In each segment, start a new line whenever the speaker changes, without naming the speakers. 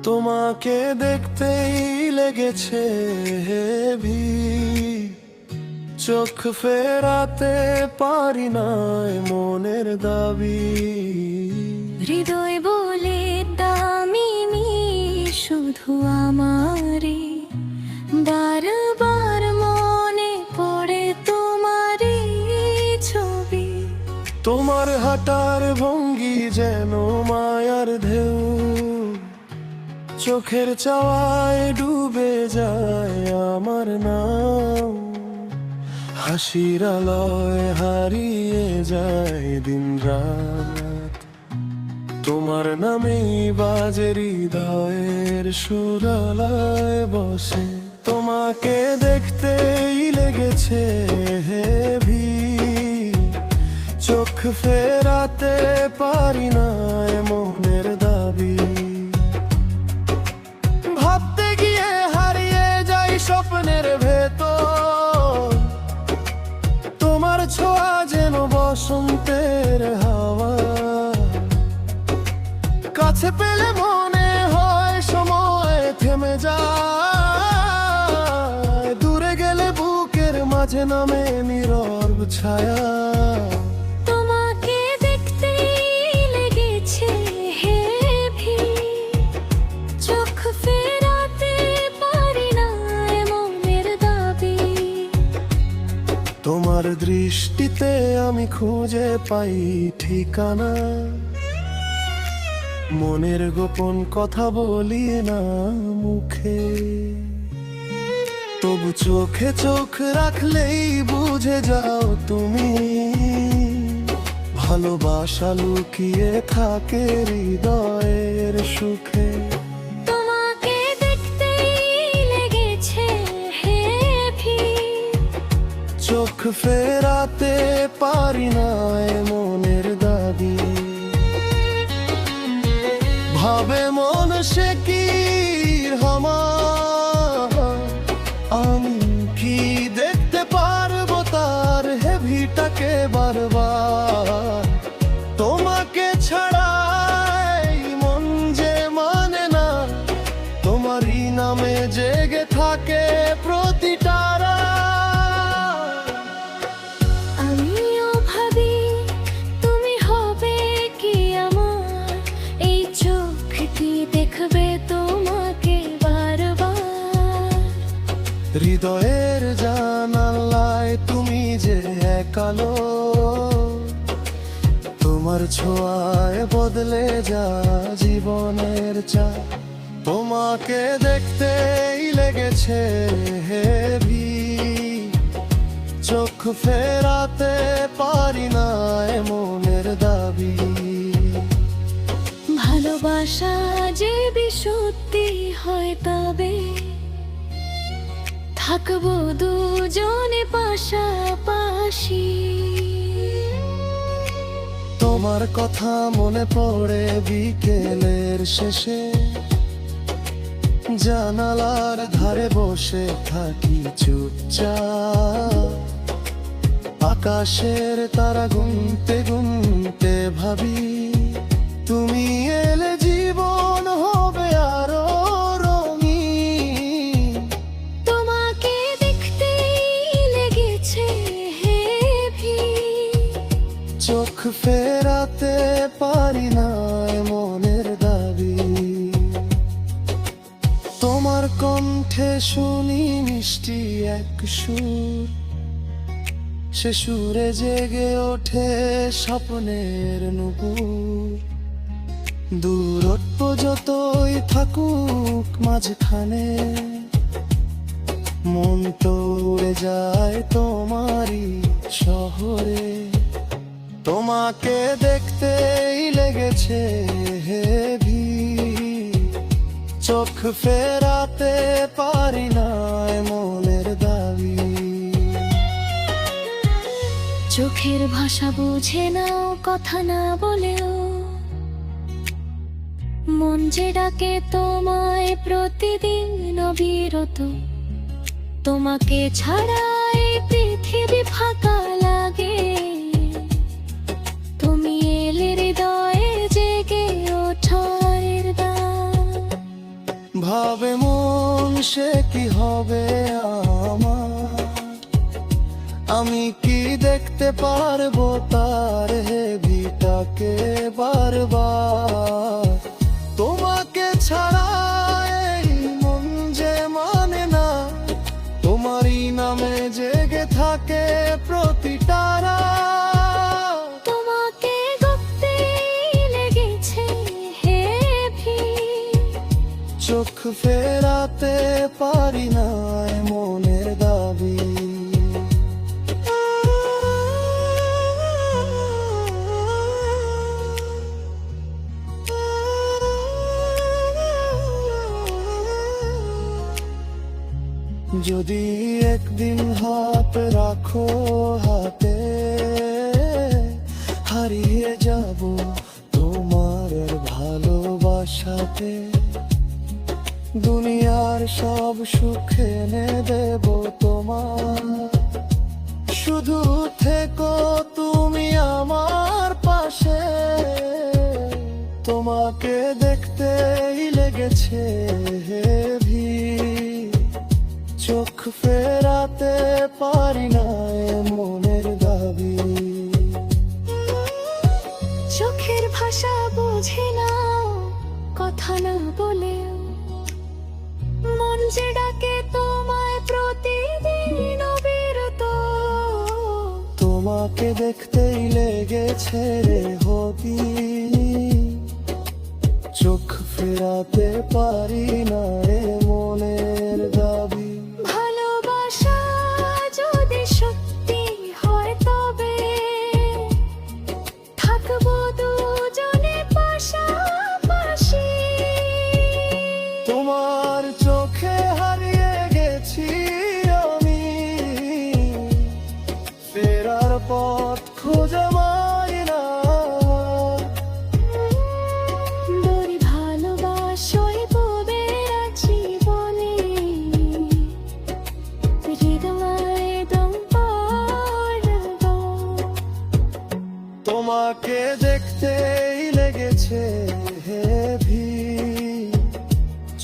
তোমাকে দেখতেই লেগেছে হেভি, চোখ ফেরাতে পারি না মনের দাবি।
হৃদয় বলে দামিনী শুধু আমারই, বারবার মনে পড়ে তোমারই ছবি।
তোমার হাঁটার ভঙ্গি যেন মায়ার ঢেউ, চোখের চাওয়ায় ডুবে যায় আমার নাম। হাসির আলোয় হারিয়ে যায় দিন রাত, তোমার নামেই বাজে হৃদয়ের সুরালায় বসে। তোমাকে দেখতেই লেগেছে হেভি, চোখ ফেরাতে পারি না মনের দাবি। ভাবতে গিয়ে হারিয়ে যাই স্বপ্নের ভেতর, তোমার ছোঁয়া যেন বসন্তের হাওয়া। কাছে পেলে মনে হয় সময় থেমে যায়, দূরে গেলে বুকের মাঝে নামে নীরব ছায়া।
তোমাকে দেখতেই লেগেছে হেভি, চোখ ফেরাতে পারি না মনের দাবি।
তোমার দৃষ্টিতে আমি খুঁজে পাই ঠিকানা, মনের গোপন কথা বলি না মুখে। তবু চোখে চোখ রাখলেই বুঝে যাও তুমি, ভালোবাসা লুকিয়ে থাকে হৃদয়ের সুখে।
তোমাকে দেখতেই লেগেছে হেভি,
চোখ ফেরাতে পারি না মনের দাবি। ভাবে মন সে কি আমি কি দেখতে পারবো তার হেভিটাকে বারবার। তোমাকে ছাড়াই মন যে মানে না, তোমারই নামে জেগে থাকে প্রতিটা রাত।
আমিও ভাবি তুমি হবে কি আমার, এই চোখ কি দেখবে তোমাকে বারবার।
হৃদয়ের জানালায় তুমি যে একালো, তোমার ছোঁয়ায় বদলে যা জীবনের চা। তোমাকে দেখতেই লেগেছে হেভি, চোখ ফেরাতে পারি না মনের দাবি।
ভালোবাসা যে বিশুদ্ধি হয় তবে থাকবো দুজনে পাশাপাশি।
তোমার কথা মনে পড়ে বিকেলের শেষে, জানালার ধারে বসে থাকি চুপচাপ। আকাশের তারা গুনতে গুনতে ভাবি, তুমি এলে জীবন হবে আরো রঙিন।
তোমাকে দেখতেই লেগেছে হেভি,
চোখ ফেরাতে পারি না মনের দাবি। তোমার কণ্ঠে শুনি মিষ্টি এক সুর, সে সুরে জেগে ওঠে স্বপ্নের নুপুর। দূরত্ব যতই থাকুক মাঝখানে, মন তো উড়ে যায় তোমারই শহরে। তোমাকে দেখতেই লেগেছে হেভি, চোখ ফেরাতে পারি না মনের দাবি।
চোখের ভাষা বুঝে নাও কথা না বলেও, মন যে ডাকে তোমায় প্রতিদিন অবিরত। তোমাকে ছাড়া এই পৃথিবী ফাঁকা লাগে, তুমি এলে হৃদয়ে জেগে ওঠার দান।
সে কি হবে আমার? আমি কি দেখতে পারবো তার হেভিটাকে বারবার? তোমাকে ছাড়া এই মন যে মানে না, তোমারই নামে জেগে থাকে প্রতিটা রাত।
তোমাকে গপতে লেগেছে হেভি,
চোখ ফেরাতে পারি না এ মনের দাবি। যদি একদিন হাত রাখো হাতে, হারিয়ে যাব তোমার ভালোবাসাতে। দুনিয়ার সব সুখ এনে দেব তোমার, শুধু থেকো তুমি আমার পাশে। তোমাকে দেখতেই লেগেছে হেভি, চোখ ফেরাতে পারি না এ মনের দাবি।
চোখের ভাষা বুঝে না কথা না বলে, মন যে ডাকে তোমায় প্রতিদিন অবিরত।
তোমাকে দেখতেই লেগেছে রে হবি, চোখ ফেরাতে পারি না এ মনের দাবি।
ভালোবাসা যদি সত্যি হয় তবে থাকবো দুজনে পাশাপাশি।
তোমার চোখে হারিয়ে গেছি আমি, ফেরার পথ খুঁজে পাই না।
দড়ি ভালোবাসোই ববে জীবনে, হৃদয় দম পড়ব।
তোমাকে দেখতেই লেগেছে হেভি,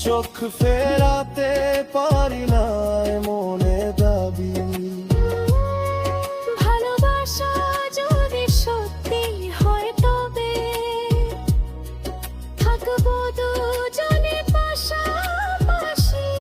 চোখ ফেরাতে পারি না এ মনের